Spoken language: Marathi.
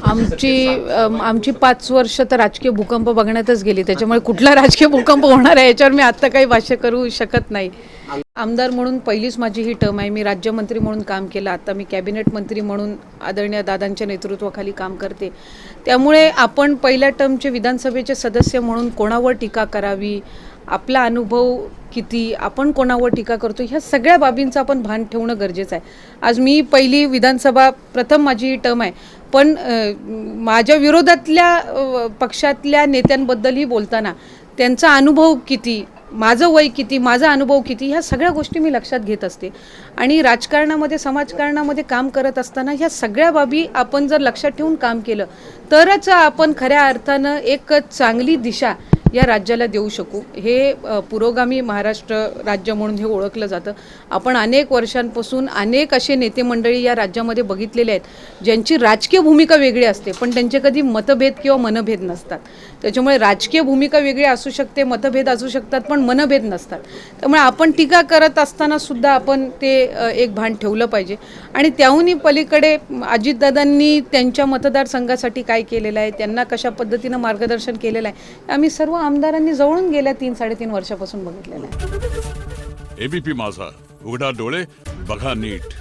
आमची 5 वर्ष तर राजकीय भूकंप बघण्यातच गेली, त्याच्यामुळे कुठला राजकीय भूकंप होणार आहे याच्यावर मी आत्ता काही भाष्य करू शकत नाही. आमदार म्हणून पहिलीच माझी ही टर्म आहे. मी राज्यमंत्री म्हणून काम केलं, आता मी कॅबिनेट मंत्री म्हणून आदरणीय दादांच्या नेतृत्वाखाली काम करते. त्यामुळे आपण पहिल्या टर्मचे विधानसभेचे सदस्य म्हणून कोणावर टीका करावी, आपला अनुभव किती, आपण कोणावर टीका करतो, ह्या सगळ्या बाबींचं आपण भान ठेवणं गरजेचं आहे. आज मी पहिली विधानसभा, प्रथम माझी ही टर्म आहे, पण माझ्या विरोधातल्या पक्षातल्या नेत्यांबद्दलही बोलताना त्यांचा अनुभव किती, माझं वय किती, माझा अनुभव किती, ह्या सगळ्या गोष्टी मी लक्षात घेत असते. आणि राजकारणामध्ये, समाजकारणामध्ये काम करत असताना ह्या सगळ्या बाबी आपण जर लक्षात ठेवून काम केलं तरच आपण खऱ्या अर्थानं एक चांगली दिशा या राज्याला देऊ शकू. हे पुरोगामी महाराष्ट्र राज्य म्हणून हे ओळखलं जातं. आपण अनेक वर्षांपासून अनेक असे नेते मंडळी या राज्यामध्ये बघितलेले आहेत ज्यांची राजकीय भूमिका वेगळी असते, पण त्यांचे कधी मतभेद किंवा मनभेद नसतात. त्याच्यामुळे राजकीय भूमिका वेगळी असू शकते, मतभेद असू शकतात, पण मनभेद नसतात. त्यामुळे आपण टीका करत असताना सुद्धा आपण ते एक भान ठेवलं पाहिजे. आणि त्याहूनही पलीकडे अजितदादांनी त्यांच्या मतदारसंघासाठी काय केलेलं आहे, त्यांना कशा पद्धतीनं मार्गदर्शन केलेलं आहे, आम्ही सर्व आमदारांनी जवळून गेल्या 3-3.5 वर्षापासून बघितलेलं आहे. एबीपी माझा, उघडा डोळे बघा नीट.